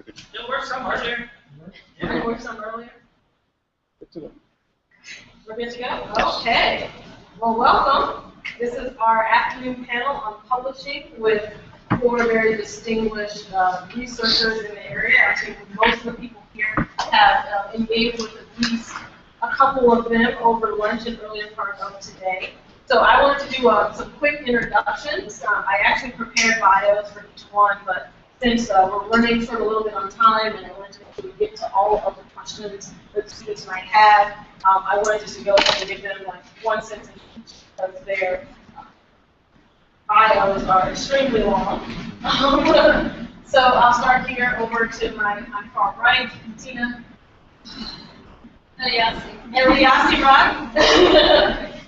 It worked some earlier. It worked some earlier. We're good to go? Okay. Well, welcome. This is our afternoon panel on publishing with 4 very distinguished researchers in the area. I think most of the people here have engaged with at least a couple of them over lunch and earlier part of today. So I wanted to do some quick introductions. I actually prepared bios for each one, but since we're running sort of a little bit on time and I wanted to make sure we get to all of the questions that the students might have, I wanted just to go ahead and give them like 1 sentence each because their bios are extremely long. So I'll start here over to my far right, Tina. Eliassi-Rad.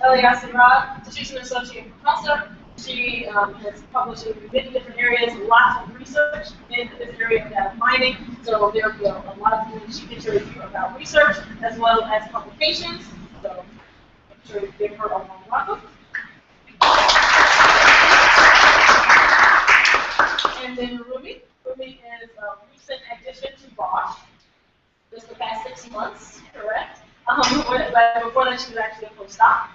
Eliassi-Rad. So she's an associate professor. She has published in many different areas, lots of research in this area of data mining. So there will be a lot of things she can share with you about research as well as publications. So make sure you give her a warm welcome. And then Rumi. Rumi is a recent addition to Bosch. Just the past 6 months, correct? But before that, she was actually a postdoc.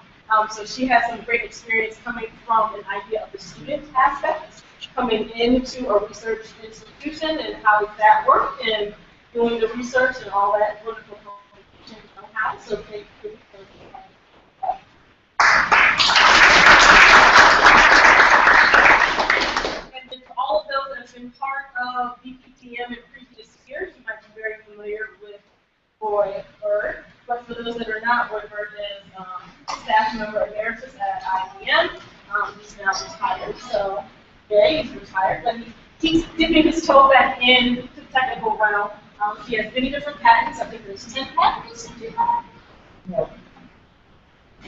So she has some great experience coming from an idea of the student aspect, coming into a research institution and how does that work, and doing the research and all that wonderful publication know-how. So thank you. And then for all of those that have been part of BPTM in previous years, you might be very familiar with Byrd. But for those that are not, Byrd is staff member emeritus at IBM. He's now retired, so yeah, he's retired, but he's dipping his toe back in the technical realm. He has many different patents. I think there's 10 patents. No.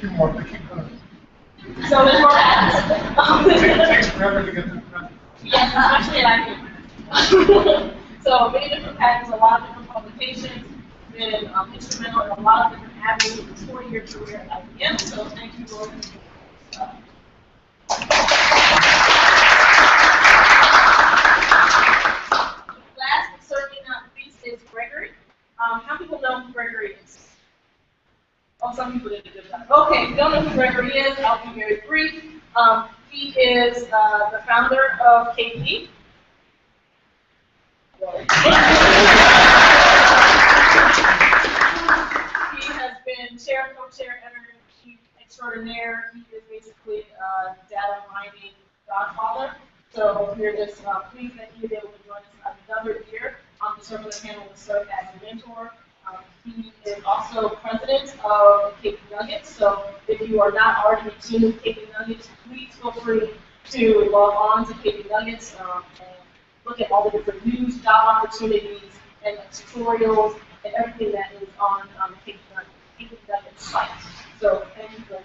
2 more, but keep going. So there's more patents. It takes forever to get them done. Yes, especially at IBM. So many different patents, a lot of different publications. Been instrumental in a lot of different avenues in his 40-year career at IBM. So thank you, Lord. Last but certainly not least is Gregory. How many people know who Gregory is? Oh, some people didn't do that. Okay, if you don't know who Gregory is, I'll be very brief. He is the founder of KD. He has been chair, co-chair, editor-in-chief extraordinaire. He is basically a data mining godfather. So we're just pleased that he is able to join us another year to serve on the panel and serve as a mentor. He is also president of KDNuggets. So if you are not already tuned to KDNuggets, please feel free to log on to KDNuggets and look at all the different news, job opportunities, and tutorials, and everything that is on the KDNuggets site. So thank you for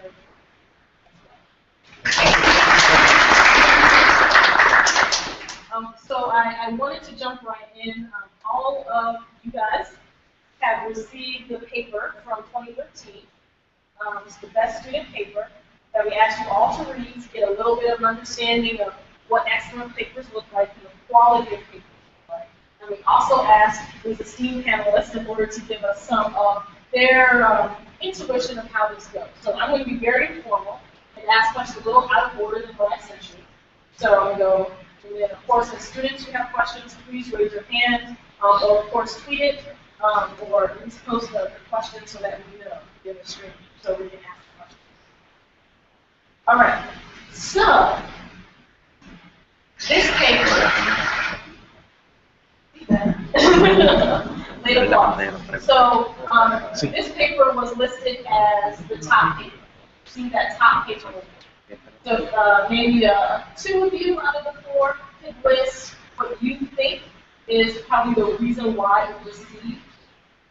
So I wanted to jump right in. All of you guys have received the paper from 2013. It's the best student paper that we asked you all to read to get a little bit of an understanding of what excellent papers look like and the quality of papers look like. And we also asked these esteemed panelists in order to give us some of their intuition of how this goes. So I'm going to be very informal and ask questions a little out of order than what I sent you. So I'm going to go, and then of course, as students who have questions, please raise your hand, or of course tweet it, or at least post the question so that we know in the stream, so we can ask questions. All right, so this paper, late applause. So this paper was listed as the top paper. See that top paper? So maybe 2 of you out of the 4 could list what you think is probably the reason why it received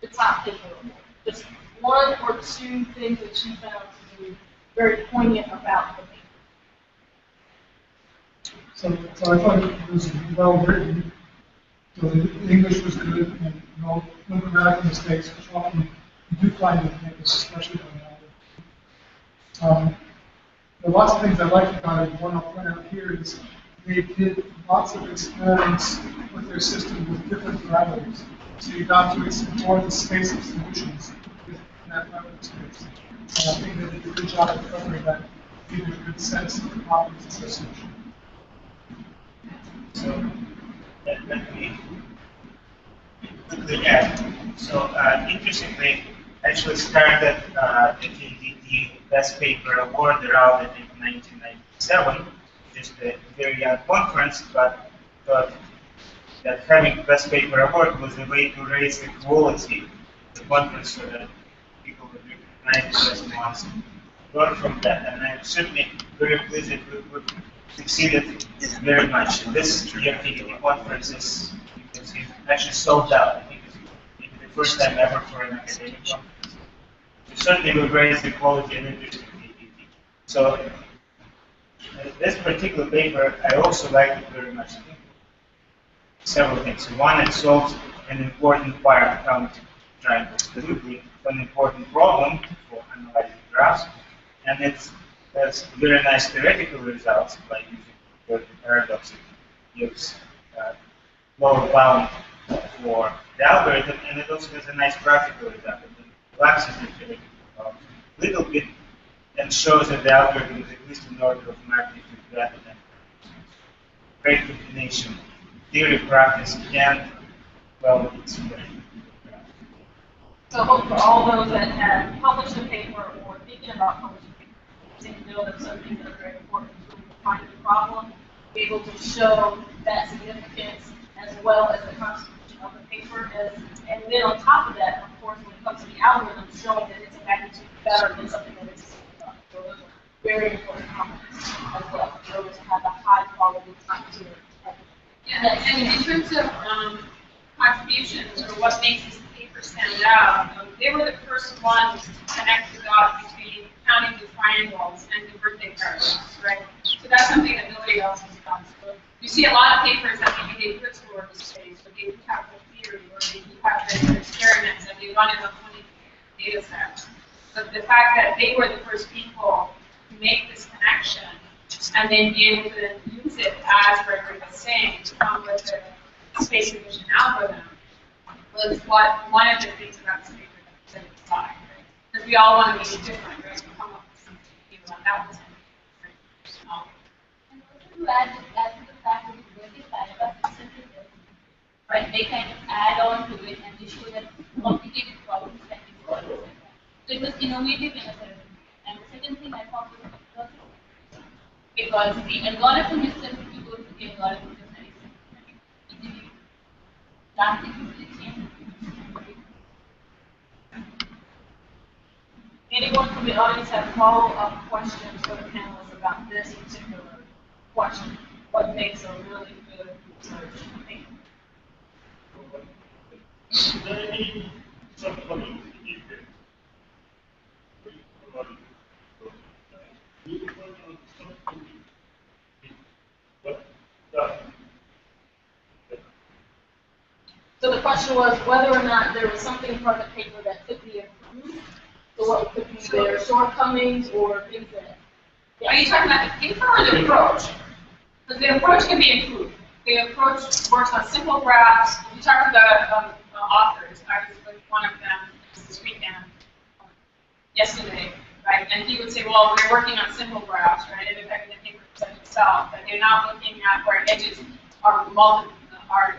the top paper. Just 1 or 2 things that you found to be very poignant about the paper. So I thought it was well written. So the English was good, and no grammatical mistakes, which often you do find in campus, especially on there are lots of things I like about it. One I'll point out here is they did lots of experiments with their system with different parameters. So you got to explore the space of solutions with that parameter space. And I think they did a good job of covering that, giving a good sense of the properties association. So let me quickly add. So interestingly, actually started the KDD Best Paper Award around in 1997, just a very young conference, but thought that having Best Paper Award was a way to raise the quality of the conference so that people would recognize the best ones and learn from that. And I'm certainly very pleased that we succeeded very much. This year KDD conference is, you can see, actually sold out. I think it's maybe the first time ever for an academic conference. So certainly we raised the quality and interest in KDD. So this particular paper, I also liked it very much. Several things. One, it solves an important part count triangle, specifically an important problem for analyzing graphs, and it has very nice theoretical results by using the paradox. It gives lower bound for the algorithm, and it also has a nice practical result. It relaxes the theoretical bound a little bit and shows that the algorithm is at least an order of magnitude better than great combination. Theory, practice, and, well, it's very. So hope for all those that have published a paper or thinking about publishing a paper, take note of some things that are very important to find the problem, be able to show that significance as well as the contribution of the paper is, and then on top of that, of course, when it comes to the algorithm, showing that it's a magnitude better than something that is done. So those are very important comments as well. So to have a high quality content. Yeah, and in terms of contributions or what makes this paper stand out, they were the first ones to connect the dots between counting the triangles and the birthday paradox, right? So that's something that nobody else has done. So you see a lot of papers that maybe they put toward the space, or they have the theory, or they have the experiments, and they run it on 20 data sets. But the fact that they were the first people to make this connection and then be able to use it, as Gregory was saying, to come with a space division algorithm was one of the things about this paper that set it aside, right? Because we all want to be different, right? We come up with something people want that was right? And also to add to the fact that the birthday paradox itself is there, right? They kind of add on to it and they show that complicated problems can be solved. So it was innovative in a certain way. And the second thing I thought was because the algorithm itself, if you go to the algorithm, is very simple. Easily, drastically change. Anyone from the audience have follow-up questions for the panelists about this particular question? What makes a really good research paper? Is there any subcommittee So the question was whether or not there was something from the paper that could be improved, so what could be their shortcomings or things that. Yeah. Are you talking about the paper or the approach? Because the approach can be improved. The approach works on simple graphs. We talked about authors. I was with one of them this weekend, yesterday, right? And he would say, well, we're working on simple graphs, right? And in fact, the paper said itself, that they're not looking at where edges are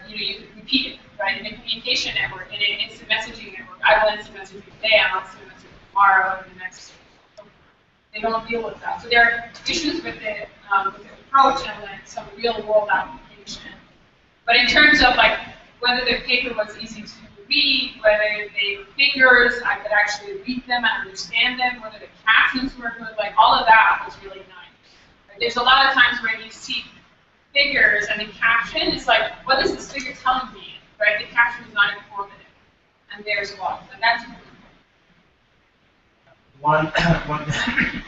you repeat it, right? In a communication network, in an instant messaging network, I will instant message you today, I'll instant message you tomorrow, and the next. They don't deal with that. So there are issues with the approach and then some real world application. But in terms of like whether the paper was easy to read, whether they were figures, I could actually read them and understand them, whether the captions were good, like all of that was really nice. Like, there's a lot of times where you see figures and the caption is like, what is this figure telling me? Right? The caption is not informative. And there's what? And that's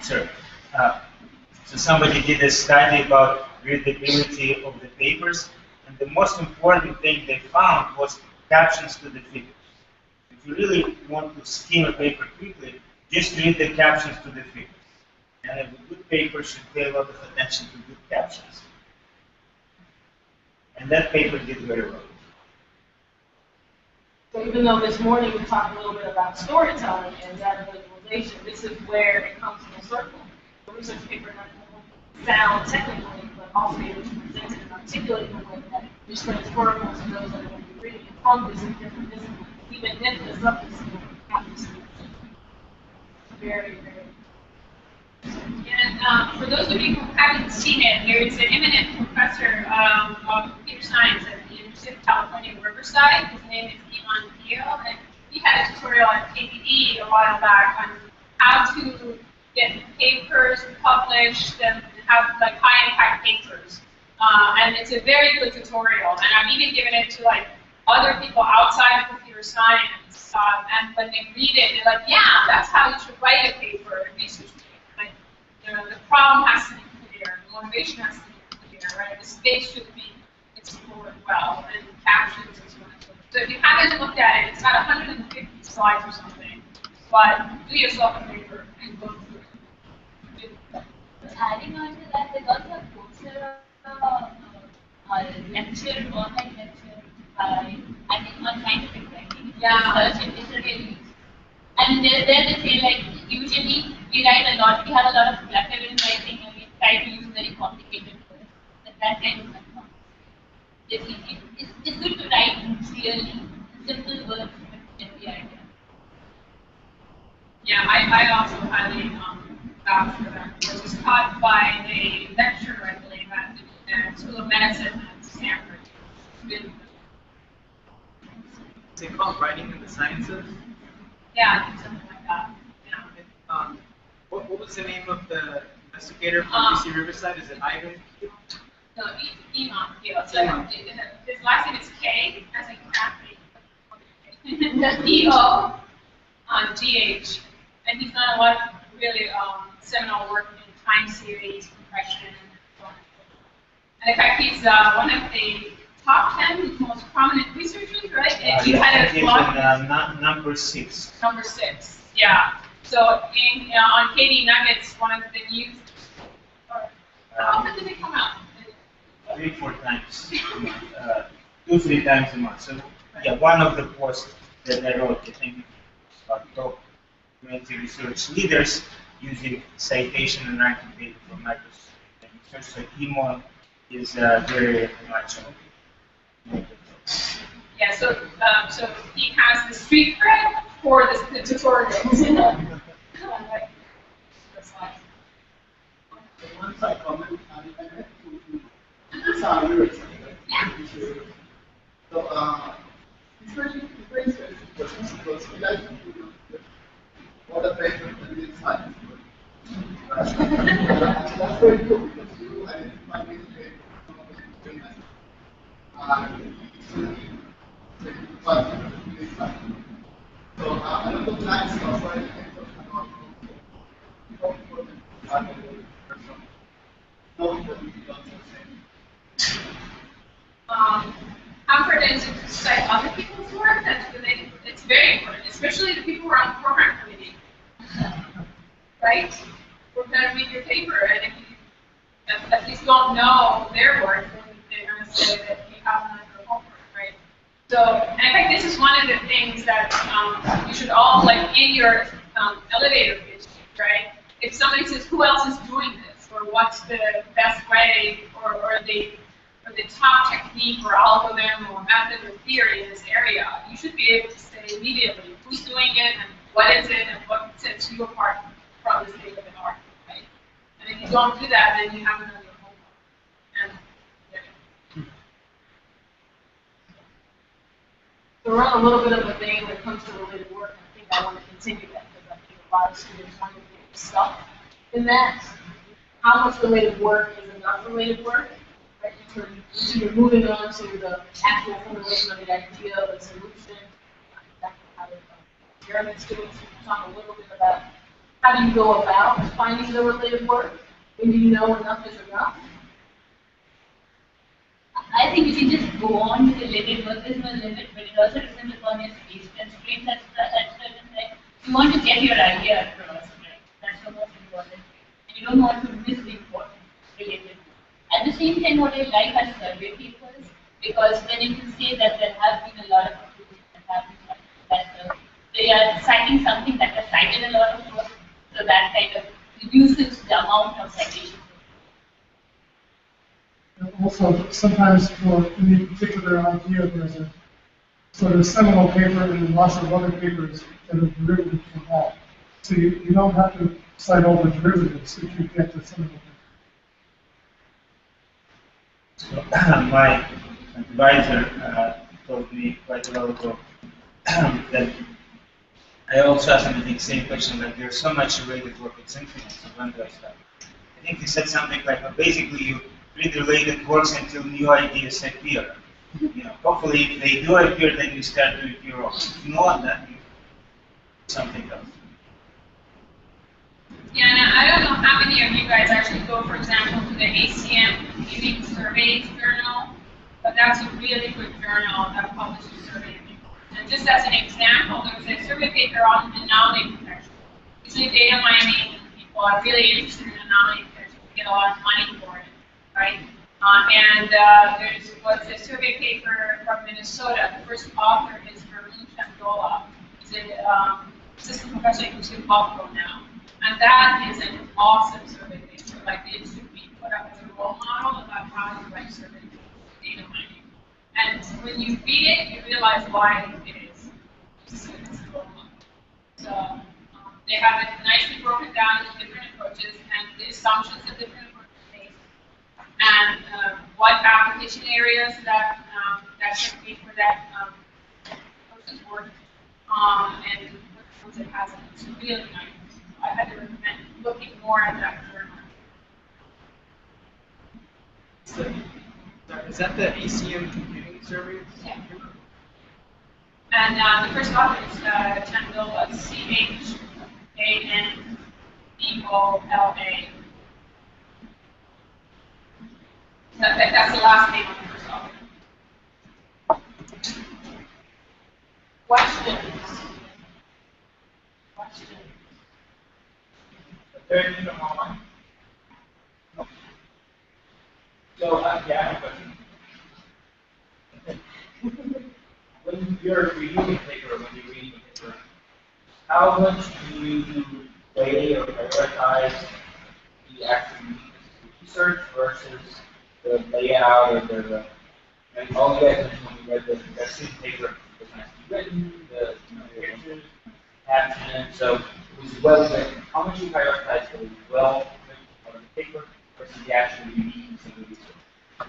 Sorry. So somebody did a study about readability of the papers, and the most important thing they found was captions to the figures. If you really want to skim a paper quickly, just read the captions to the figures. And a good paper should pay a lot of attention to good captions. And that paper did very well. So even though this morning we talked a little bit about storytelling and data visualization, this is where it comes full circle. The research paper not only sound technically, but also able to present it and articulate in a way that is transferable to those that are going to be reading it from this different disciplines, even if the subdiscipline happens to be very, very. And for those of you who haven't seen it, there is an eminent professor of computer science at the University of California, Riverside. His name is Iman Pio, and he had a tutorial at KDE a while back on how to get papers published and have like high-impact papers. And it's a very good tutorial, and I've even given it to like other people outside of computer science. And when they read it, they're like, "Yeah, that's how you should write a paper, a research paper." Like, the problem has to be clear, the motivation has to be clear, right? The space should be explored well, and captions as well. So if you haven't looked at it, it's got 150 slides or something. But do yourself a paper and go through it. Adding on to that, there's also a poster lecture, online lecture by, I think, on scientific writing. Yeah. Research and disabilities. And there they say, like, usually we write a lot, we have a lot of clutter in writing, and we try to use very complicated words. But that kind of confirms. It's good to write clearly, simple words, but every idea. Yeah, I also highly vouch for that. It was taught by a lecturer, I believe, at the School of Medicine at Stanford. Really good. Is it called Writing in the Sciences? Yeah, I think something like that. Yeah. What was the name of the investigator from UC Riverside? Is it Ivan? No, Iman. His last name is K, as in Kathy. E-O-G-H. And he's done a lot of really seminal work in time series, compression, and so on. And in fact, he's one of the top 10 most prominent researchers, right? And you had a blog. Number 6. Number 6, yeah. So on KDNuggets, one of the news. How often do they come out? 3-4 times a month, 2-3 times a month. So yeah, one of the posts that I wrote, I think, about top 20 research leaders using citation and ranking data from Microsoft research. So Iman is very much on. Yeah, so he has the street cred for the tutorials. Once I comment, I had to sorry. So, especially questions, we like to know what a paper can be in science. That's very cool because you identify many papers. So, another plan is also I think about how important How important is it to cite other people's work? It's very important, especially the people who are on the program committee. Right? We're going to read your paper, and if you at least don't know their work, then they're going to say that you haven't done your homework, right? So, and in fact, this is one of the things that you should all, like in your elevator pitch, right? If somebody says, who else is doing this? Or what's the best way, or the top technique or algorithm or method or theory in this area, you should be able to say immediately who's doing it and what is it and what sets you apart from this state of the art, right? And if you don't do that, then you haven't done your homework. And yeah. So we're on a little bit of a vein when it comes to related work. I think I want to continue that because I think a lot of students want to get stuck in that. How much related work is enough related work? Right? So you're moving on to the actual formulation of the idea, the solution. That's how Jeremy students talk a little bit about how do you go about finding the related work? When do you know enough is enough? I think you can just go on with the related work, there's no limit, but it also depends upon your space constraints at certain time. You want to get your idea across, right? That's the most important. And you don't want to miss the important related work. At the same time, what I like are survey papers, because then you can say that there have been a lot of activities that have been are citing something that has cited a lot of work, so that kind of reduces the amount of citation. And also, sometimes for any particular idea, there's a sort of seminal paper and lots of other papers that are derivatives from that. So you don't have to cite all the derivatives if you get the seminal paper. So my advisor told me quite a while ago that I also asked him the same question, like there's so much related work, it's infinite, so when do I start? I think he said something like, well, basically you read related works until new ideas appear. You know, hopefully if they do appear, then you start doing your own. If not, then you do something else. Yeah, and I don't know how many of you guys actually go, for example, to the ACM Computing Surveys Journal, but that's a really good journal that publishes survey papers. And just as an example, there's a survey paper on anomaly detection. Usually data mining people are really interested in anomaly detection to get a lot of money for it, right? There's a survey paper from Minnesota. The first author is Rumi. He's an assistant professor at UC now. And that is an awesome survey paper. Like, it should be put up as a role model about how to write survey data mining. And when you read it, you realize why it is. It's a role model. So they have it nicely broken down into different approaches and the assumptions of different approaches, and what application areas that should be for that person's work, and what tools it has. It's really nice. I had to recommend looking more at that journal. Is that the ACM computing survey? Yeah. And the first author is Chandola, Chandola. That's the last name of the first author. Questions? So, yeah, I have a question. When you're reviewing paper, when you're reading paper, how much do you weigh or prioritize the actual research versus the layout or the and all you guys mentioned when you read the student paper was nicely written, the pictures, caption, so it was well written. How much do you prioritize the well written part of the paper versus the actual uniqueness of the research? I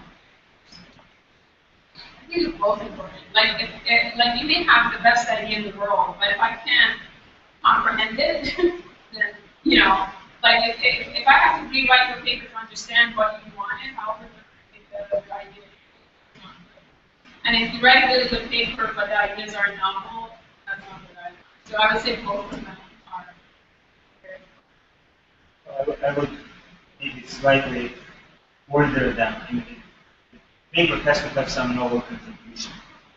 think it's both important. Like, like you may have the best idea in the world, but if I can't comprehend it, then, you know, like if I have to rewrite your paper to understand what you wanted, how would the idea? And if you write a really good paper, but the ideas are novel, that's not good either. So I would say both of them are very. I would maybe slightly order them. I mean, the paper has to have some novel contribution.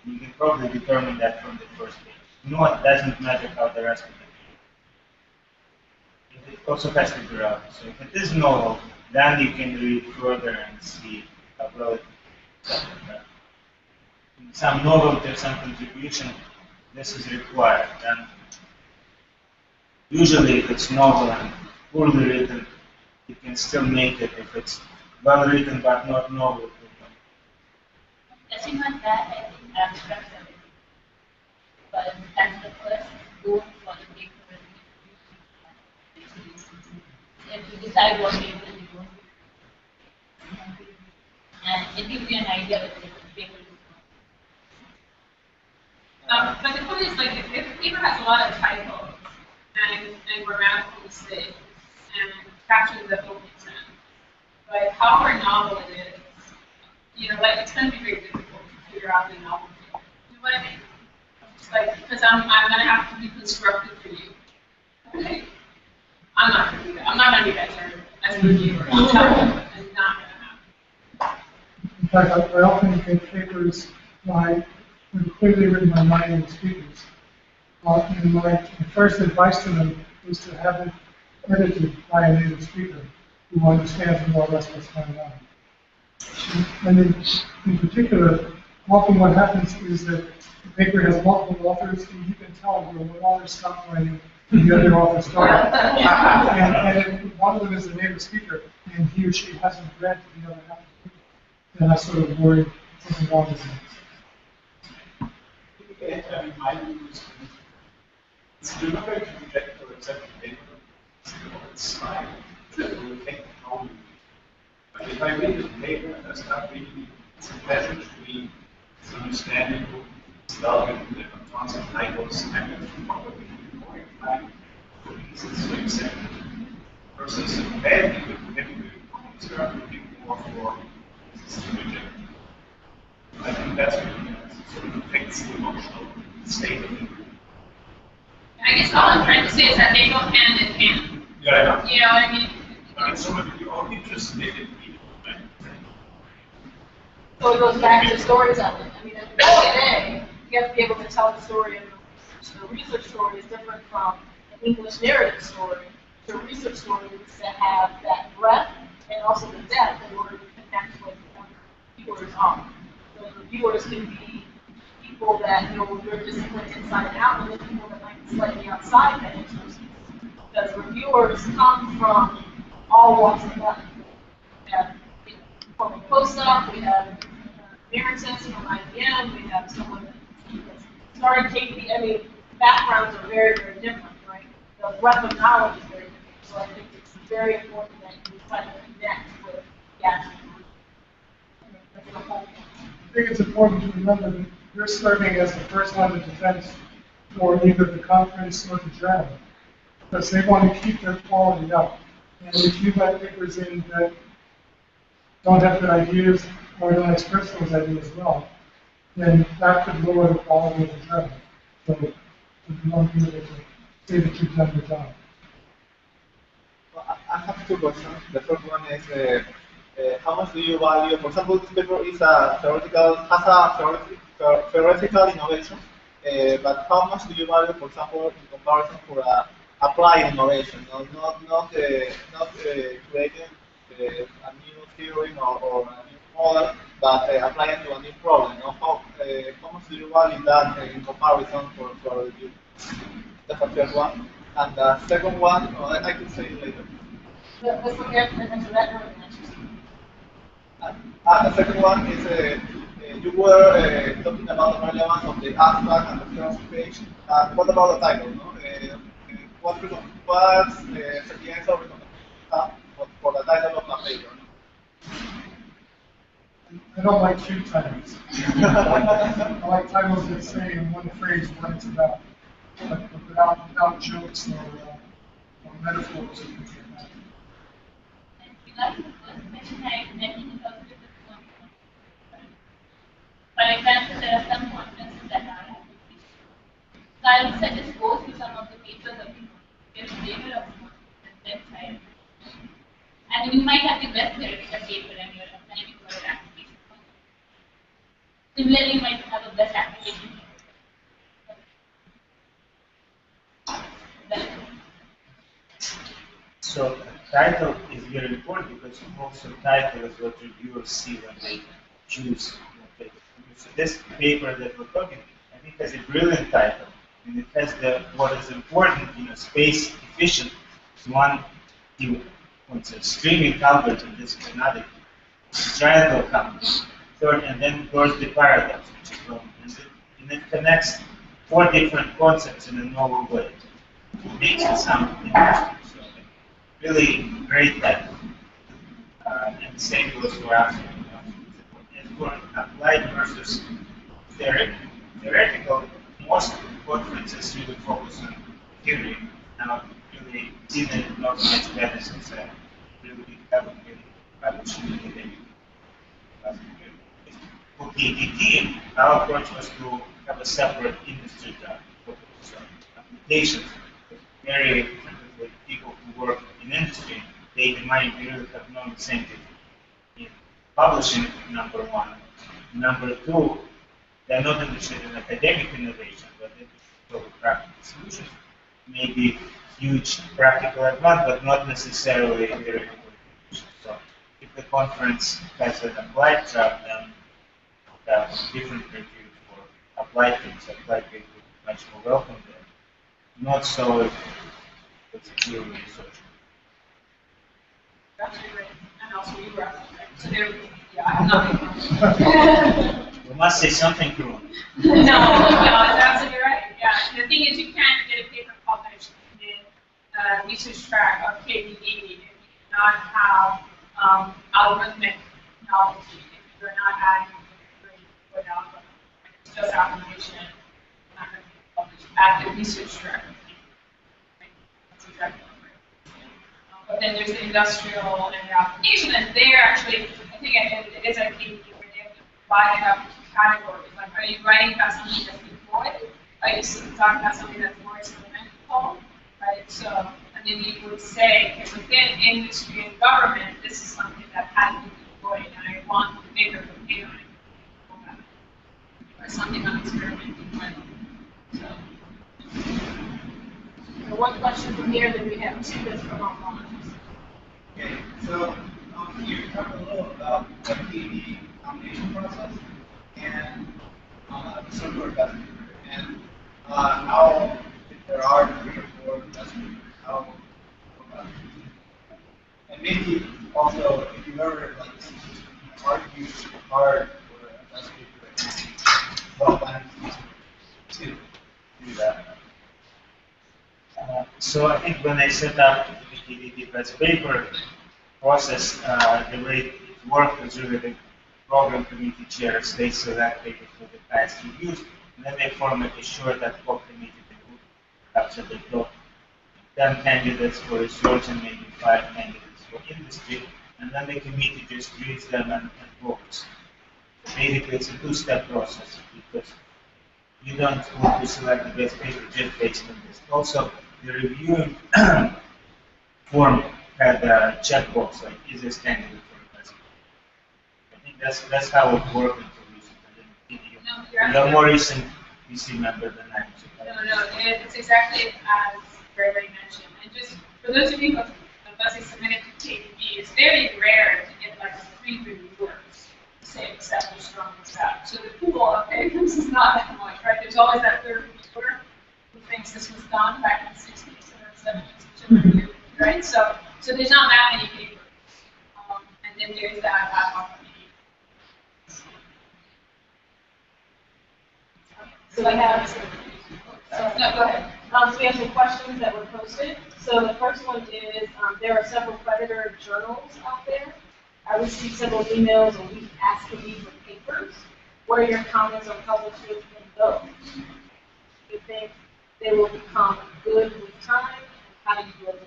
You can probably determine that from the first page. No, it doesn't matter how the rest of it. It also has to be relevant. So if it is novel, then you can read further and see how well it is. Some novelty or some contribution, this is required. And usually if it's novel and poorly written, you can still make it. If it's well written but not novel. Touching on that, I think abstracts are very good. But as the first goal for the paper, if you decide what paper you want, and it gives you an idea of the paper you want. But the point is, like, if the paper has a lot of typos and grammatical mistakes and captions that don't make sense, but however novel it is, you know, like, it's going to be very difficult to figure out the novel. You know what I mean? Just like, because I'm going to have to be constructive for you. Okay? I'm not going to do that. I'm not going to be that terrible as a reviewer. I'm telling you, it's not going to happen. In fact, I often get papers by clearly written by native speakers. And my first advice to them is to have it edited by a native speaker who understands more or less what's going on. And in particular, often what happens is that the paper has multiple authors, and you can tell where one author stopped writing and the other author started. And one of them is the native speaker, and he or she hasn't read the other half of the paper. And I sort of worry something wrong with it. So you're not going to reject or accept the paper. It's fine. It will take how you. But if I read the paper and I start reading, it's a pleasure to read. It's understanding, developing the tons of titles, and probably more inclined for reasons to accept it. Versus a bad paper, maybe we start looking more for reasons to reject it. I think that's really sort of affects the emotional state of the group. I guess all I'm trying to say is that they go hand in hand. Yeah, You know what I mean? I mean, some of you are interested in it. So it goes back to stories of it. I mean, at the end of the day, you have to be able to tell the story of the research. The research story is different from an English narrative story. The research story needs to have that breadth and also the depth in order to connect with viewers on. So the viewers can be people that know your discipline inside and out, and then people that might be slightly outside that expertise. Because reviewers come from all walks of life. We have from a postdoc, we have emeritus from IBM, we have someone that started KD. I mean, backgrounds are very, very different, right? The breadth of knowledge is very different. So I think it's very important that you try to connect with the actual group. I think it's important to remember that you're serving as the first line of defense for either the conference or the journal, because they want to keep their quality up. And if you let papers in that don't have good ideas or don't express those ideas well, then that could lower the quality of the journal. So you want to be able to say that you've done your job. Well, I have two questions. The first one is how much do you value, for example, this paper is a theoretical innovation, but how much do you value, for example, in comparison for applied innovation, not creating a new theory or a new model, but applying to a new problem? How much do you value that in comparison for review? That's the first one. And the second one, I can say it later. Let's look at the answer that one. The second one is you were talking about the relevance of the abstract and the first page. What about the title? No? What suggestions or recommendations for the title of the paper? I don't like cute titles. I like titles that say in one phrase what it's about, but without jokes or metaphors or things like that. Regarding the first question, I think it's also different from for example, there are some conferences that are happening. So I would suggest go through some of the papers of the get a flavor of the website. And you might have the best theoretical paper and you're applying for your application. Similarly, you might have a best application. So title is very important because also title is what reviewers see when they choose the paper. So this paper that we're talking, I think has a brilliant title, and it has what is important, space efficient. One, what's a streaming convert, and this is another triangle convert. Third, and then goes the paradox, which is Rumi, and it connects 4 different concepts in a novel way. It makes it sound interesting. So really great title. And the same goes for abstract. And for applied versus theoretical, most conferences really focus on theory. Now, really see that not much better since I really haven't really published anything. For KDT, our approach was to have a separate industry job focus on applications. Very frequently, people who work in industry, they might really have no incentive in publishing, number one. Number two, they're not interested in academic innovation, but in practical solutions. Maybe huge practical advance, but not necessarily theoretical innovation. So if the conference has an applied job, then have different criteria for applied things. Applied things would be much more welcome there. Not so if it's a pure research. That's great. And also you were, so there, yeah, I have nothing. We must say something to them. No, it's absolutely right. Yeah, and the thing is, you can't get a paper published in research track of KDE if you do not have algorithmic knowledge. If you're not adding with algorithm, it's just application, not going to be published at the research track. That's exactly right. But then there's the industrial and the application, and there actually, I think it is a KDE where they have to divide it up into categories. Like, are you writing about something that's deployed? Are you talking about something that's more experimental? Right? So, and then you would say, okay, within industry and government, this is something that has been deployed, and I want the paper to be on it. Or something I'm experimenting with. So one question from here, then we have two that's from online. Okay, so you talked a little about the KD combination process and the circular investment, and how, if there are 3 or 4 investment, how and maybe also if you've ever like argued hard for a investment well-planned to do that. So I think when I set up the KDD best paper process, the way it worked was really the program committee chair stays select paper for the past reviews, and then they formally assure that core committee would capture the top 10 candidates for research and maybe 5 candidates for industry, and then the committee just reads them and votes. Basically, it's a 2-step process because you don't want to select the best paper just based on this. Also, the reviewing form had a checkbox like, is this candidate for the best paper? I think that's how it worked until recently. You're more recent VC member than I am. No, it's exactly as Gregory mentioned. And just for those of you who have submitted to KDB, it's very rare to get like 3 reviewers to say accept or strong accept. So the pool of papers is not that much, right? There's always that third reviewer who thinks this was done back in the 60s or 70s, right? So there's not that many papers. And then there's that ad hoc committee. So we have, No, go ahead. so we have some questions that were posted. So the first one is, there are several predator journals out there. I received several emails a week asking me for papers. What are your comments on publishers in those? Do you think they will become good with time? And how do you build them?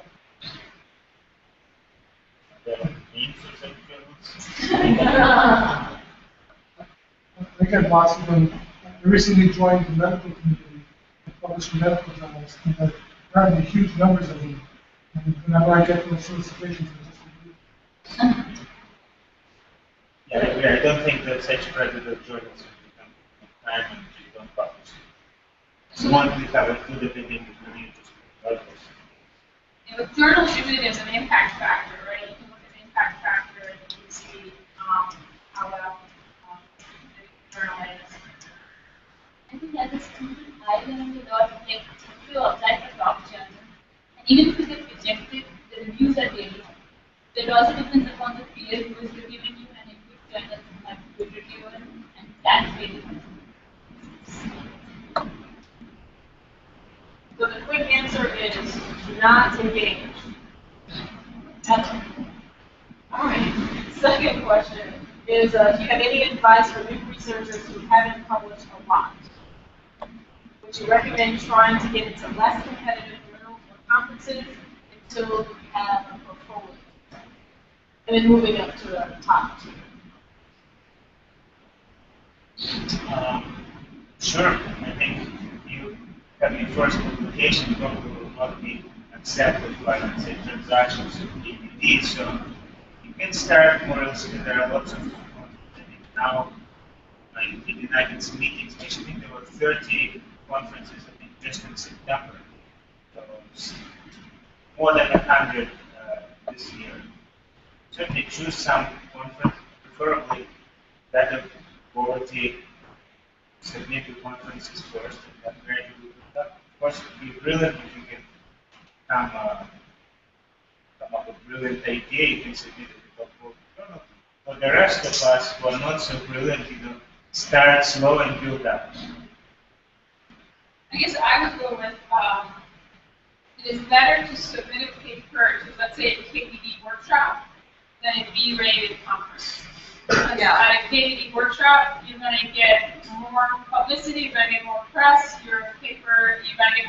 I get lots of them. I recently joined the medical community and published medical journals, and there are huge numbers of them. And whenever I get those solicitations, I just review. Yeah, I don't think that such predator journals will become time and you don't publish. So one we have a good opinion before you just publish. And with journals, usually there's an impact factor, right? You can look at the impact factor and you can see how well the journal is. I think as a student, I learned a lot, like, if you apply for top journal, and even if you get rejected, the reviews are daily. So it also depends upon the peer who is reviewing you, and a good journal have a good reviewer, and that's really important. So the quick answer is not engage. Ever. All right. Second question is, do you have any advice for new researchers who haven't published a lot? Would you recommend trying to get into less competitive journals or conferences until you have a portfolio? And then moving up to the top 2. Sure, I think you have your first publication probably will not be accepted by, let's say, transactions of DVD, so you can start more or less. There are lots of, I think now, in KDNuggets meetings, I think there were 30 conferences, I think, just in September. So it's more than 100 this year. Certainly choose some conference, preferably that quality, submit to conferences first, and then gradually do that. Of course, it would be brilliant if you can come up with a brilliant idea, you can submit it to the top journal. For the rest of us who are not so brilliant, start slow and build up. I guess I would go with, it is better to submit a paper to, let's say, a KDD workshop than a B-rated conference. Because at a KDD workshop, you're going to get more publicity, you're going to get more press, your paper, you're going to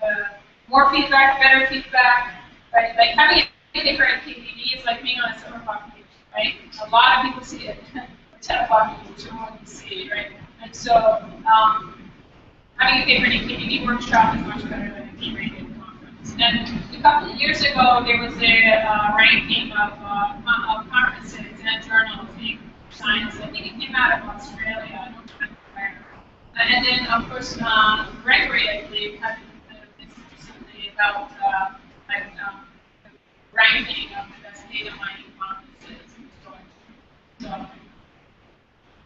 get more feedback, better feedback. Right? Like having a paper at KDD is like being on a 7 o'clock page, right? A lot of people see it. 10 o'clock page, everyone can see it, right? And so, having a paper in a KDD workshop is much better than a B-rated conference. And a couple of years ago, there was a ranking of conferences and journals in science. I think it came out of Australia. I don't remember where. And then, of course, Gregory, I believe, had this recently about the ranking of the best data mining conferences and so on. So,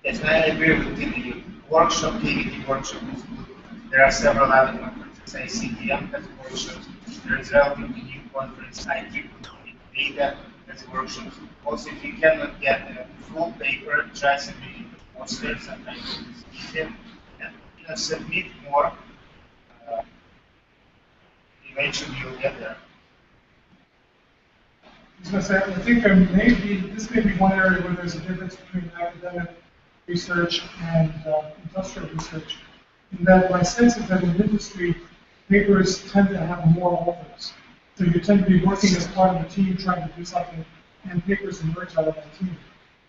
yes, I agree with the workshop, KDD workshop is good. There are several other conferences. ICDM has workshops. There is relatively new conference, IEEE Data has workshops. Also, if you cannot get a full paper, try submitting the poster. Sometimes it's easier. And submit more. Eventually, you'll get there. I was going to say, I think this may be one area where there's a difference between academic research and industrial research. In that my sense is that in industry, papers tend to have more authors. So you tend to be working as part of a team trying to do something, and papers emerge out of that team.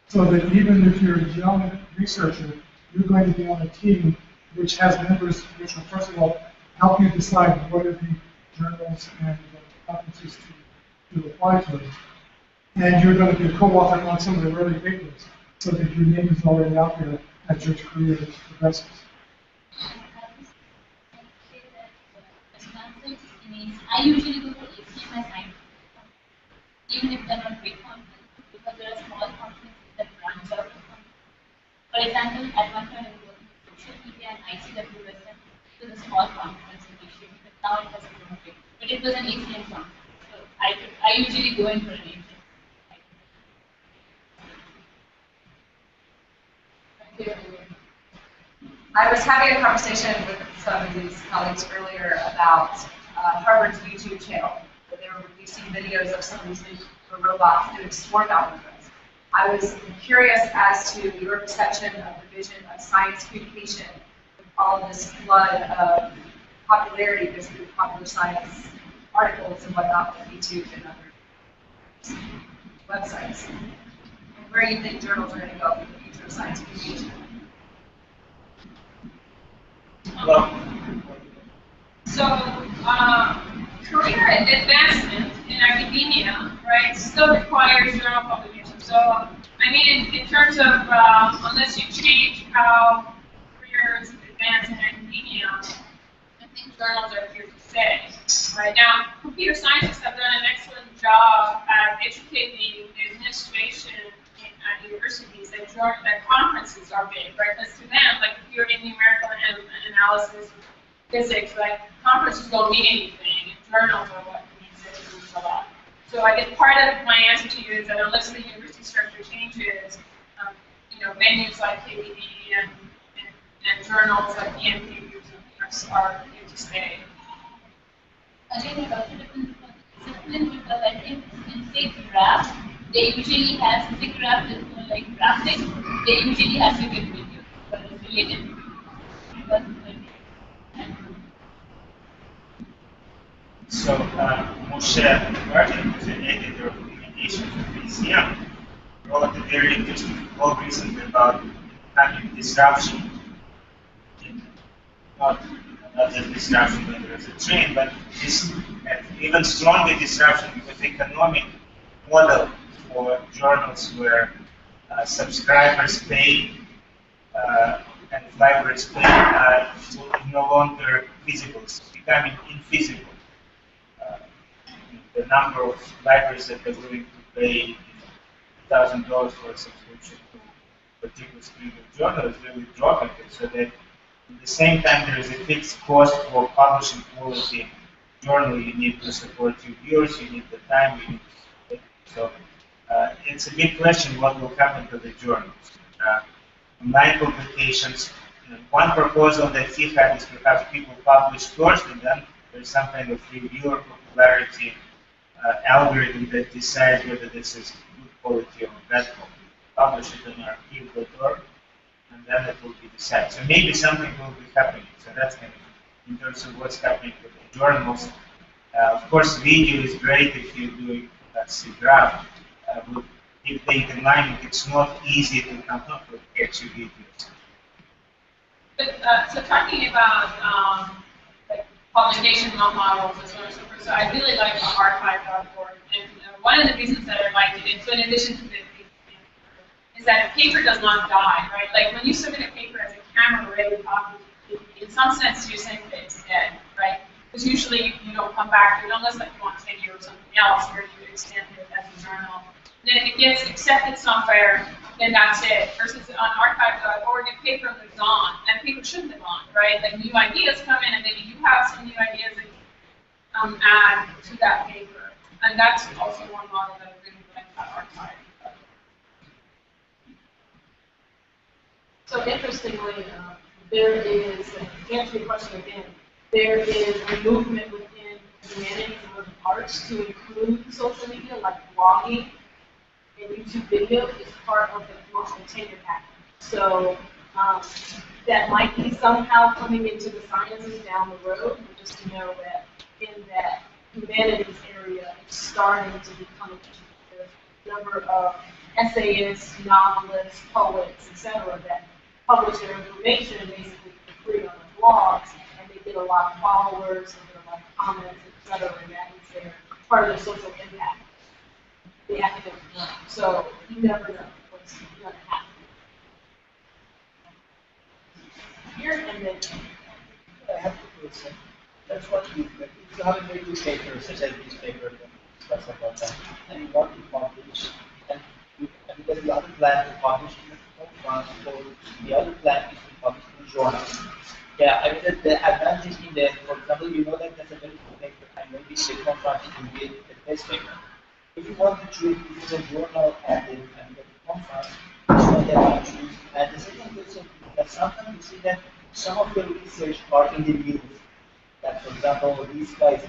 So that even if you're a young researcher, you're going to be on a team which has members which will, first of all, help you decide what are the journals and conferences to apply to. And you're going to be a co-author on some of the early papers, so that your name is already out there as your career progresses. I usually go for HTML science, even if they're not big conferences, because there are small conferences that branch out of conferences. For example, at one time I was working with social media and ICWS, it was a small conference in Asia, but now it has become big. But it was an ACM conference, so I usually go in for an ACM. I was having a conversation with some of these colleagues earlier about Harvard's YouTube channel, where they were releasing videos of some of these new robots doing swarm algorithms. I was curious as to your perception of the vision of science communication with all of this flood of popularity, basically popular science articles and whatnot on YouTube and other websites. And where you think journals are going to go in the future of science communication. So, career advancement in academia, right, still requires journal publication. So, I mean, in terms of, unless you change how careers advance in academia, I think journals are here to stay. Right now, computer scientists have done an excellent job at educating the administration at universities that conferences are big, right? Because to them, like if you're in numerical analysis, physics, like conferences don't mean anything, and journals are what means it a lot. So I guess part of my answer to you is that unless the university structure changes, venues like KDD and journals like EMP are here to stay. Again, it also depends on the discipline, because I think in say graph, they usually have, since the graph is more like graphics, they usually have to give videos, but it's related to So, Moshe Martin, who's an editor of communications at ACM, wrote a very interesting blog recently about having disruption. Not just disruption when there's a train, but this even stronger disruption because the economic model for journals where subscribers pay and libraries pay will be no longer feasible. It's becoming infeasible. The number of libraries that are willing to pay $1,000 for a subscription to particular stream of journal is really dropping it, so that at the same time there is a fixed cost for publishing quality journal. You need to support your viewers, you need the time, you need to support. So it's a big question what will happen to the journals. Online publications, one proposal that he had is perhaps people publish first and then there's some kind of reviewer popularity algorithm that decides whether this is good quality or bad quality. Publish it on archive.org and then it will be decided. So maybe something will be happening. So that's kind of in terms of what's happening with the journals. Of course, video is great if you're doing graph. With data mining, it's not easy to come up with catchy videos. But, so talking about like publication models and so on and so forth, so I really like the archive.org, and one of the reasons that I liked it, so in addition to the is that a paper does not die, right? Like when you submit a paper as a camera-ready copy, in some sense you're saying that it's dead, right? Because usually you don't come back to it unless like you want tenure or something else where you extend it as a journal. Then if it gets accepted somewhere, then that's it. Versus on archive.org, a paper lives on, and paper should live on, right? Like new ideas come in, and maybe you have some new ideas that you add to that paper. And that's also one model that I really like about archive. So interestingly, there is, to answer your question again, there is a movement within humanities and urban arts to include social media, like blogging and YouTube video is part of the promotional tenure package. So that might be somehow coming into the sciences down the road, but just to know that in that humanities area, it's starting to become a number of essayists, novelists, poets, etc., that publish their information basically for free on the blogs, and they get a lot of followers, and there are a lot of comments, etc., and that is their part of their social impact, the academic work. So you never know what's going to happen. Here and then. I have to question. That's what you do. If you have a very good paper, such as this paper, discuss about that, and you want to publish, and because the other plan to publish in the conference, or the other plan is to publish in the journal. Yeah, I mean that the advantage in that, for example, you know that that's a very good paper, and maybe the conference will be the best paper. If you want to choose between the journal and the conference, which one that you choose? And the second question is that sometimes you see that some of the research are in the news. That, for example, these guys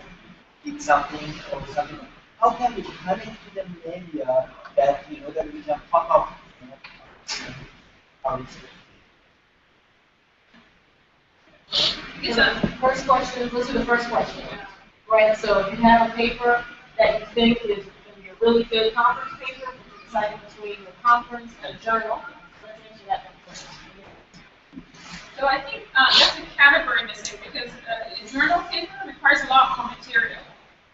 did something or something. How can we have it to the media that that we can pop up our research? First question, let's do the first question. Right, so if you have a paper that you think is going to be a really good conference paper, deciding between the conference and a journal, let's answer that question. So I think that's a category missing because a journal paper requires a lot more material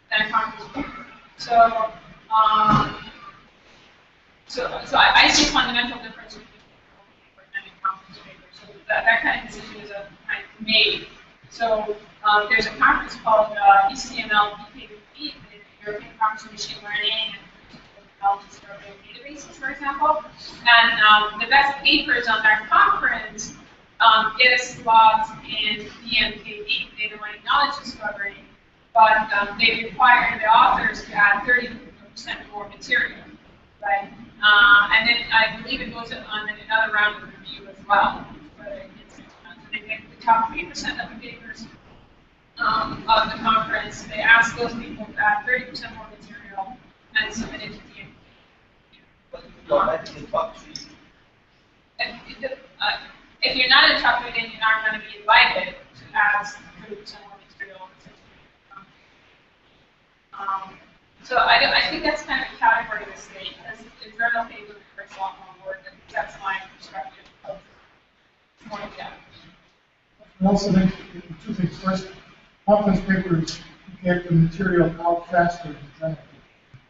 than a conference paper. So, so I see a fundamental difference between a paper and a conference paper. So that kind of decision is kind of made. So there's a conference called ECML BKB, the European Conference on Machine Learning and Intelligence Databases, for example. And the best papers on that conference get us slots in DMKD, Data Mining Knowledge Discovery, but they require the authors to add 30% more material, right? And then I believe it goes on another round of review as well. So they get the top 3% of the papers of the conference. They ask those people to add 30% more material and submit it to DMKD. But if you are in the top 3, if you're not in top 3, then you're not going to be invited to add 30% more material. So I think that's kind of a category mistake, because the journal paper requires a lot more work, and that's my perspective of more in depth. I also think two things. First, conference papers get the material out faster than journal papers.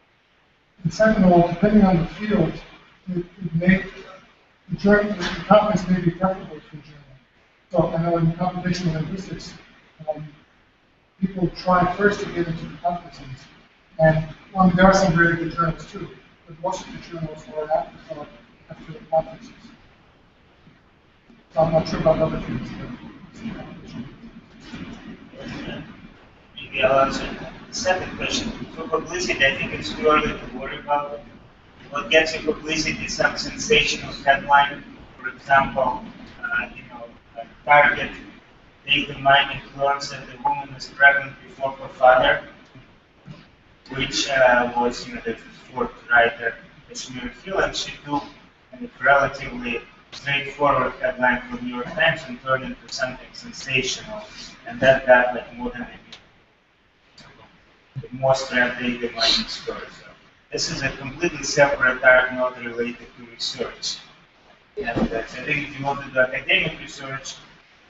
And second of all, depending on the field, it may the conference may be preferable to a journal. So I know in computational linguistics, people try first to get into the conferences. And there are some very good journals too, but most of the journals are after the conferences. So I'm not sure about other fields. Maybe I'll answer the second question. For publicity, I think it's too early to worry about it. What gets you publicity is some sensational headline. For example, Target data mining learns that the woman is pregnant before her father, which was, the fourth writer, Kashmir Hill, and she took a relatively straightforward headline from New York Times and turned into something sensational, and that got like more than the most read data mining story. So this is a completely separate art, not related to research. And I think if you want to do academic research,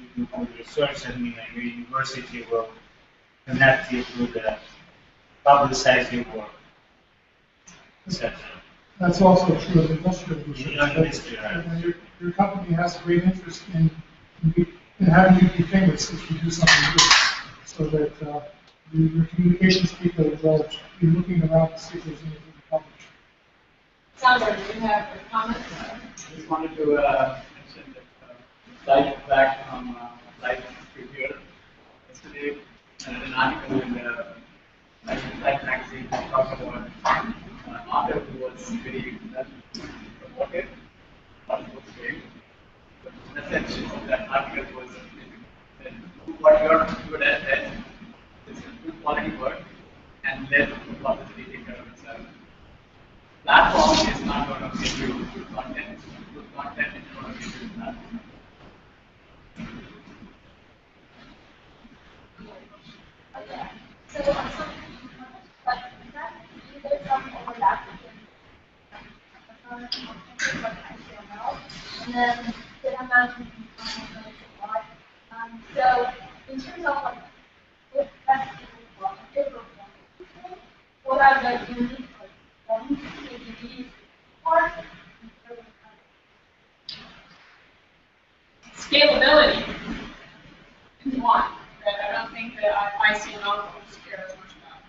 you do good research, and your university will connect you to the publicize your work, etc. That's also true of industrial research. Right. Your company has a great interest in having you be famous if you do something good, so that your communications people as well, you're looking around to see if there's anything to publish. Sandra, do you have a comment? I just wanted to mention that slide back from slide here yesterday, an article in the Life magazine that talked about an author who was very promoted, not supposed to be. But the message of that article was that do what you're good at, is good quality work, and let publicity take care of itself. Platform is not going to give you good content. Good content is going to give you platform. So, but there's some overlap between and then data management so in terms of like if that's what are the unique points KDB for? Scalability is one that I don't think that I see a lot of folks care as much about.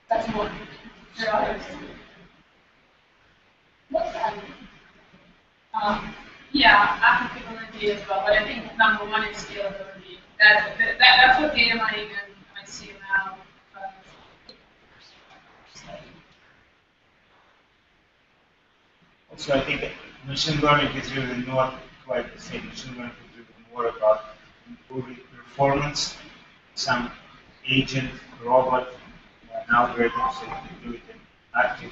That's one. There are others. What's that? Yeah, applicability as well, but I think number one is scalability. That's what data mining and I see now. Also, I think machine learning is really not quite the same. Machine learning is really more about improving performance. Some agent, robot, an algorithm, so you can do it in active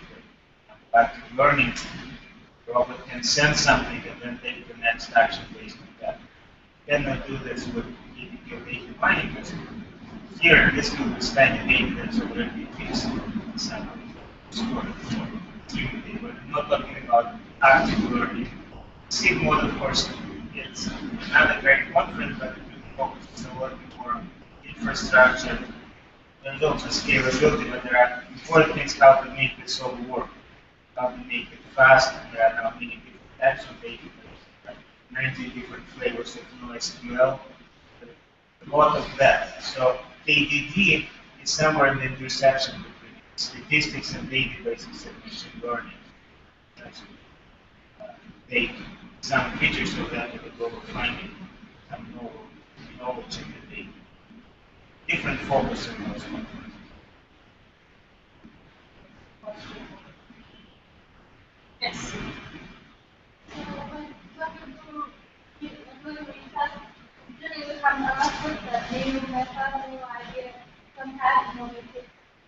learning. The robot can send something and then take the next action based on that. You cannot do this with KDB data mining, because here, this will be standard data that's already fixed in some stored for streaming data. But I'm not talking about active learning. Seed mode, of course, it's not a great conference, but it focuses a lot more on infrastructure. There's also scalability, but there are important things how to make this all work, how to make it fast. There are now many different types of data, like 90 different flavors of NoSQL, a lot of that. So KDD is somewhere in the intersection between statistics and databases and machine learning. They some features of that with the global finding, some knowledge in the data. Different focus in those conferences. Yes.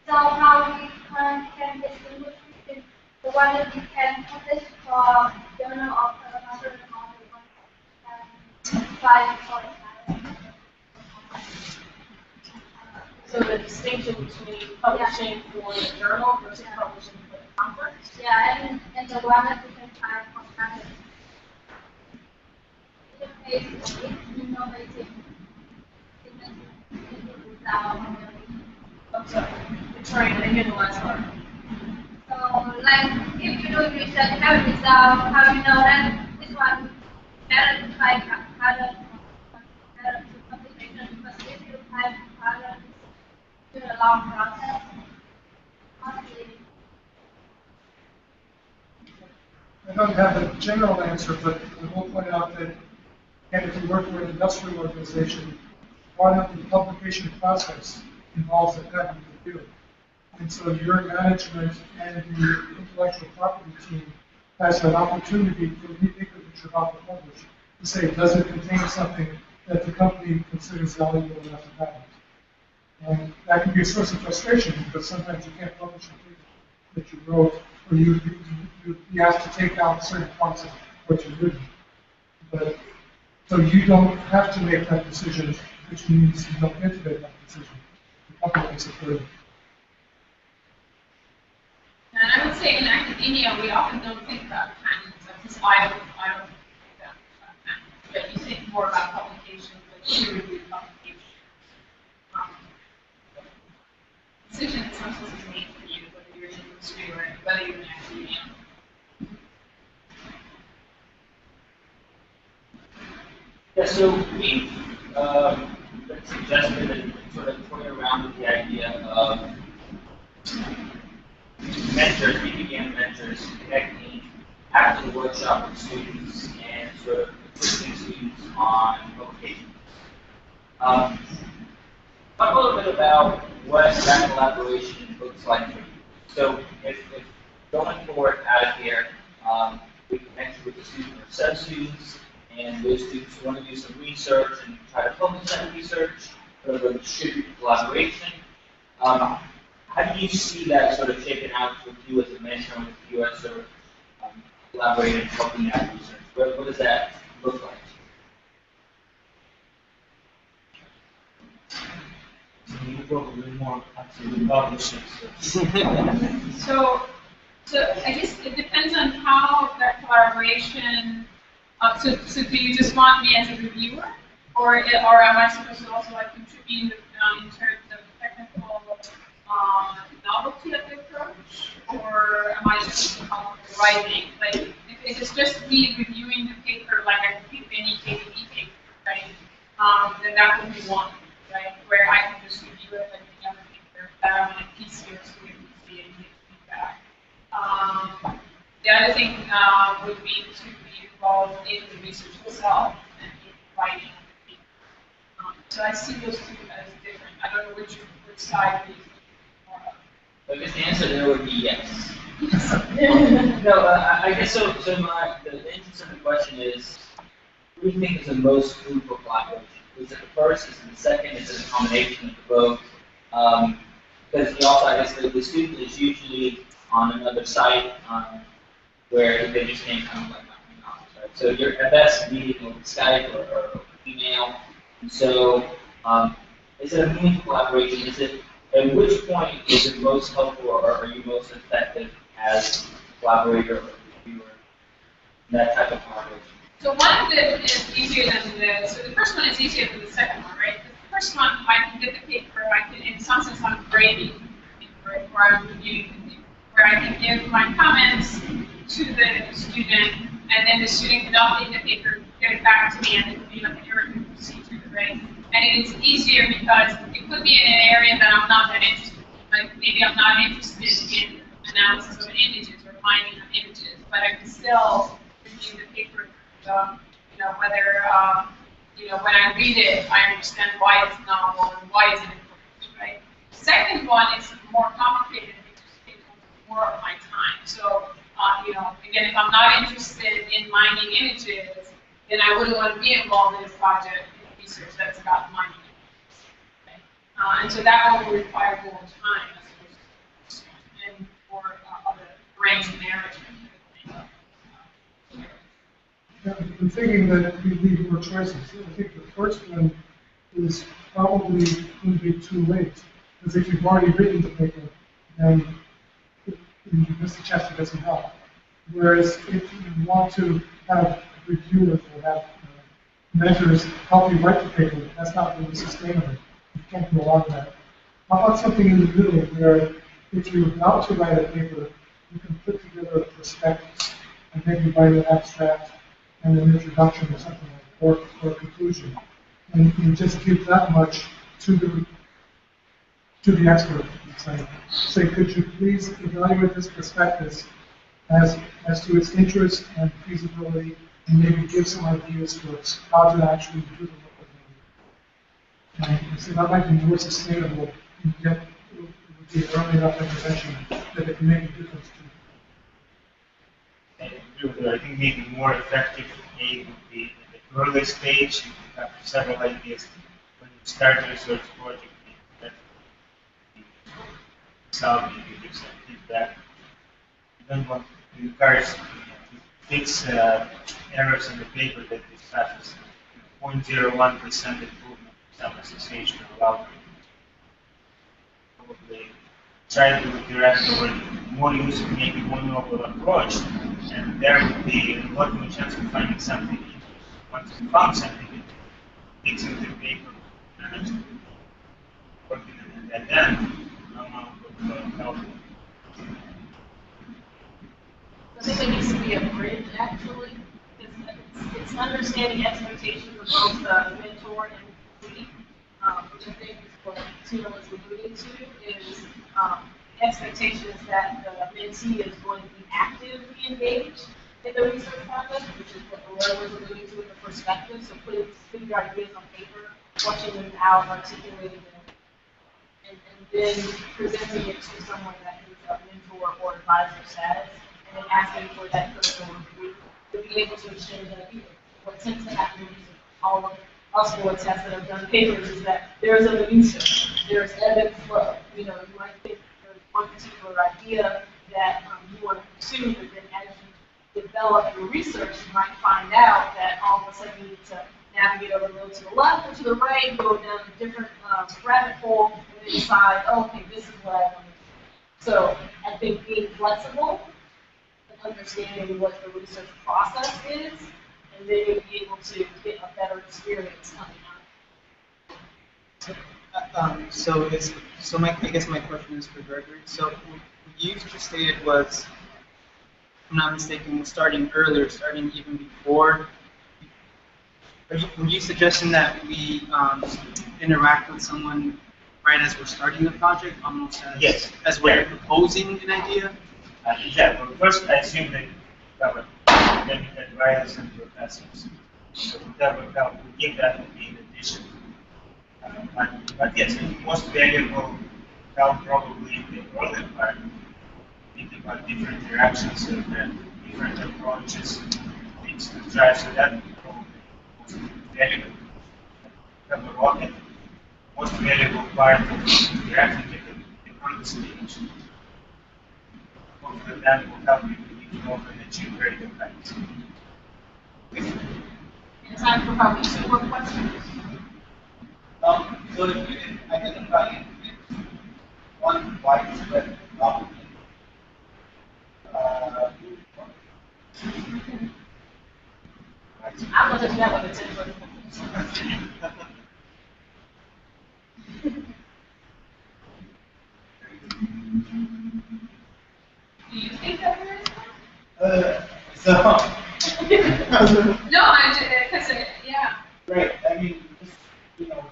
So how we can distinguish between the one that we can publish from journal of another model and apply for So the distinction between publishing for the journal versus publishing for the conference? yeah, and the one that we can find from others. It's innovative. I'm sorry, Victoria, I didn't hear the last part. So, like, if you do research, have a result, how you know that this one better to find other publication, because if you find other, it's a long process. I don't have a general answer, but I will point out that, and if you work for an industrial organization, part of the publication process involves a patent review. And so your management and the intellectual property team has an opportunity for any paper that you're about to publish to say, does it contain something that the company considers valuable enough to patent? And that can be a source of frustration because sometimes you can't publish a paper that you wrote, or you be asked to take out certain parts of what you've written. But so you don't have to make that decision, which means you don't get to make that decision. The company makes it for you. And I would say in academia, we often don't think about patents. At least I don't think about patents. But you think more about publications, like peer-reviewed publications. Decision in some sense is made for you, whether you're in the industry or whether you're in academia. Yeah, so we've been suggested and sort of toying around with the idea of mentors, BBM mentors, connecting after the workshop with students and sort of assisting students on publications. Talk a little bit about what that collaboration looks like for you. So if going forward out of here, we connect with the student or sub-students, and those students who want to do some research and try to publish that research, sort of a distributed collaboration. How do you see that sort of shaping out with you as a mentor and with you as sort of collaborating and helping that research? What does that look like? You probably more actually publishing. So I guess it depends on how that collaboration. So do you just want me as a reviewer, or am I supposed to also like contribute in terms of technical novelty of the approach, or am I just supposed to help with the writing? Like if it's just me reviewing the paper, like I review any KDE paper, right? Then that would be one, right? Where I can just review it like any other paper that I'm in a piece here, so we can see and get feedback. The other thing would be to be involved in the research itself and in writing the paper. So I see those two as different. I don't know which side you think more of. I guess the answer there would be yes. No, I guess so. So the interest of the question is, who do you think is the most fruitful collaboration? Is it the first? Is it the second? Is it a combination of the both? Because you also, I guess, the student is usually on another site where they just can't kind of like knowledge, right? So you're at best meeting over Skype or email. And so, is it a meaningful collaboration? Is it at which point is it most helpful, or are you most effective as a collaborator or reviewer in that type of collaboration? So one of them is easier than so the first one is easier than the second one, right? The first one, I can get the paper, I can, in some sense, I'm grading the paper, or I'm reviewing the paper, where I can give my comments to the student, and then the student can update the paper, get it back to me, and it would be like an iterative procedure, right? And it is easier because it could be in an area that I'm not that interested in. Like maybe I'm not interested in analysis of images or mining of images, but I can still review the paper. Whether when I read it, I understand why it's novel and why it's important, right? The second one is more complicated and it just takes more of my time. So, again, if I'm not interested in mining images, then I wouldn't want to be involved in a project in research that's about mining images. Okay? And so that one will require more time as opposed to this one, and for other range of narrative. I'm thinking that we need more choices. I think the first one is probably going to be too late. Because if you've already written the paper, then you miss the chance to get some help. Whereas if you want to have reviewers or have mentors help you write the paper, that's not really sustainable. You can't do a lot of that. How about something in the middle where if you're about to write a paper, you can put together a prospectus and maybe write an abstract and an introduction or something like that, or a conclusion. And you just give that much to the expert. Say, could you please evaluate this prospectus as to its interest and feasibility, and maybe give some ideas towards how to actually do the work with maybe. And so that might be more sustainable and get with the early enough intervention that it can make a difference to. I agree with you. I think maybe more effective aid would be at the early stage. You have several ideas. When you start a research project, that solve you give some feedback. You don't want to encourage to fix errors in the paper that is such as 0.01% improvement some association of outcome. Probably try to direct toward more useful, maybe more novel approach, and there would be a lot more chance of finding something. Once you found something, fixing the paper, and working on it, and then no amount of help. I think there needs to be a bridge, actually. It's understanding expectations of both the mentor and the mentee, which I think is what Tina was alluding to, is expectations that the mentee is going to be actively engaged in the research process, which is what Laura was alluding to in the perspective. So putting your ideas on paper, watching them out, articulating them, and then presenting it to someone that is a mentor or advisor status, and then asking for that critical review to be able to exchange ideas. What tends to happen in all of us board tests that have done papers is that there's a minutia, there's ebb and flow. You know, you might think there's one particular idea that you want to pursue, but then as you develop your research, you might find out that all of a sudden you need to navigate over a little to the left or to the right, go down a different rabbit hole, and then decide, oh, okay, this is what I want to do. So I think being flexible and understanding what the research process is, and then you'll be able to get a better experience coming out. I guess my question is for Gregory. So what you just stated was, if I'm not mistaken, was starting earlier, starting even before. Were you suggesting that we interact with someone right as we're starting the project, almost as, as we're proposing an idea? Exactly. Well, first, I assume that you cover academic advisors and professors. So that would help. We give that would be in addition. But yes, the most valuable help probably in the early part. Think about different directions and different approaches, things to try. So that would probably most valuable. Have a rocket. Most valuable part of interacting with the early stage. Hopefully that will help you to develop and achieve very good things. In time for probably 2 more questions. So if you identify one widespread problem, I'm going to do that with a 10-foot. Do you think that there is so. No, I just, because, yeah. Right. I mean, just, you know,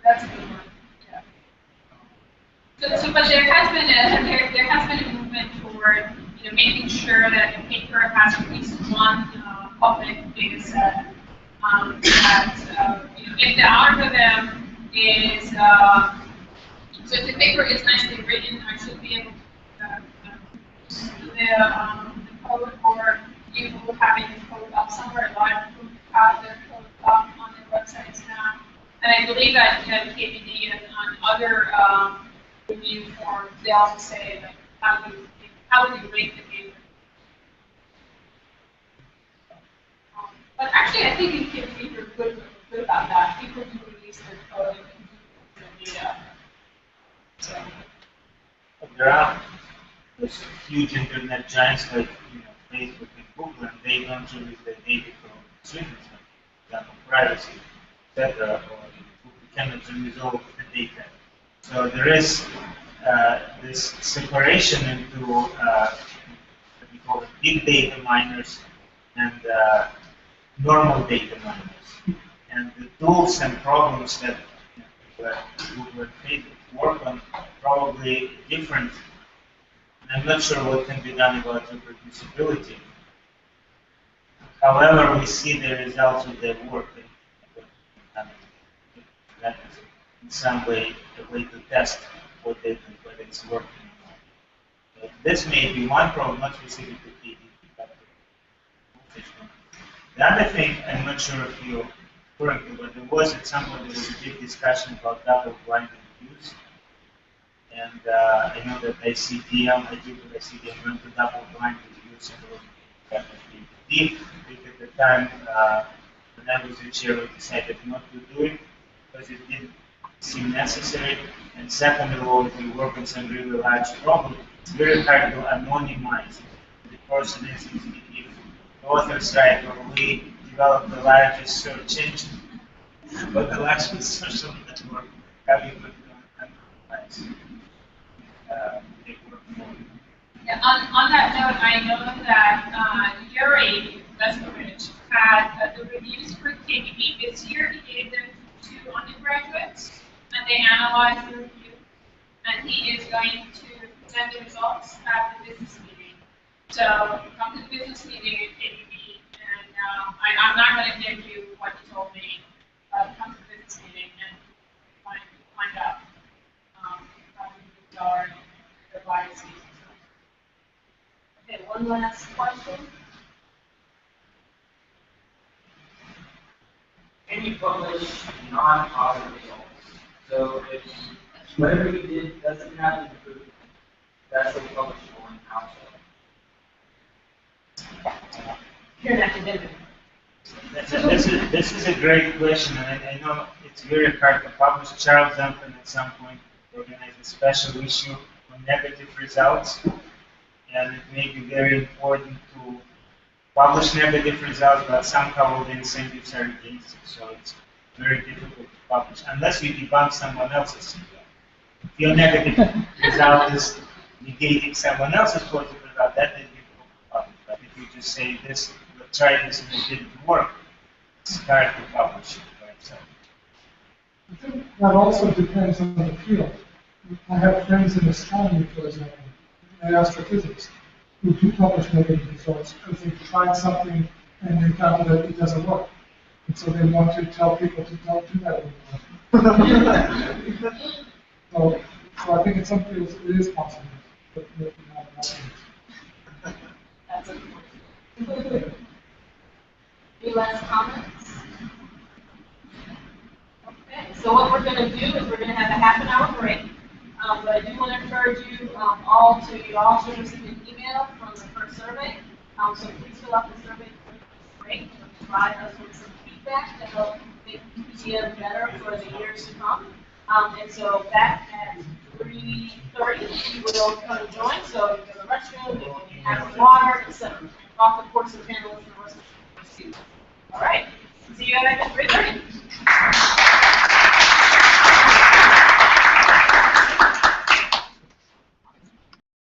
That's a good one. Yeah. So, but there has been a movement toward, you know, making sure that the paper has at least one public data set. That you know, if the algorithm is so if the paper is nicely written, I should be able to the code, or you having the code up somewhere. A lot of people have their code up on their websites now, and I believe that KDN and on other review forms, they also say like how do you rate the paper. But actually, I think in KDN are good about that. People do release their code and the data. So. There are those huge internet giants like Facebook and Google, and they don't release their data for reasons, for example, privacy, etc., or Google cannot release all of the data. So there is this separation into what we call it big data miners and normal data miners. and the tools and problems that were paid to work on probably different. And I'm not sure what can be done about reproducibility. However, we see the results of their work. That is in some way a way to test what they do, whether it's working or not. This may be one problem, not specific to KD, but the other thing, I'm not sure if you're referring to, but there was at some point there was a big discussion about double-blind reviews. And I know that ICDM, I did with ICDM, went to double-blind reviews and was definitely deep. At the time, when I was the chair, we decided not to do it because it didn't seem necessary. And second of all, if we work on some really large problem, it's very hard to anonymize the person is if the authors write or we develop the largest search engine, but the largest social network, how you could anonymize Yeah, on that note, I know that Yuri Leskovich had the reviews for KDB this year. He gave them to undergraduates, and they analyzed the review. And he is going to present the results at the business meeting. So come to the business meeting at KDB, and I'm not going to give you what he told me. Come to the business meeting and find out how things are, their biases. Okay, one last question. Can you publish non-positive results? So if whatever you did doesn't have an improvement, that's a publishable in outside. You're an academic. This is a great question, and I know it's very hard to publish. Charles Duncan at some point organized a special issue on negative results, and it may be very important to publish negative results, but somehow all the incentives are against it, so it's very difficult to publish, unless you debunk someone else's. If your negative result is negating someone else's positive result, that is difficult to publish. But if you just say this, try this and it didn't work, it's hard to publish it by itself. I think that also depends on the field. I have friends in astronomy, for example, and astrophysics, who do publish negative results because they've tried something and they found that it doesn't work. And so they want to tell people to don't do that anymore. So I think in some fields it is possible, but maybe not in all fields. That's a Any last comments? Okay, so what we're going to do is we're going to have a half-an-hour break. But I do want to encourage you all should receive an email from the first survey. So please fill out the survey break and provide us with some feedback to help make PTM better for the years to come. And so back at 3:30, you will come and join. So you go to the restroom, you can have some water, etc. Off the course of panelists and the rest of the students. All right. See you at 3:30.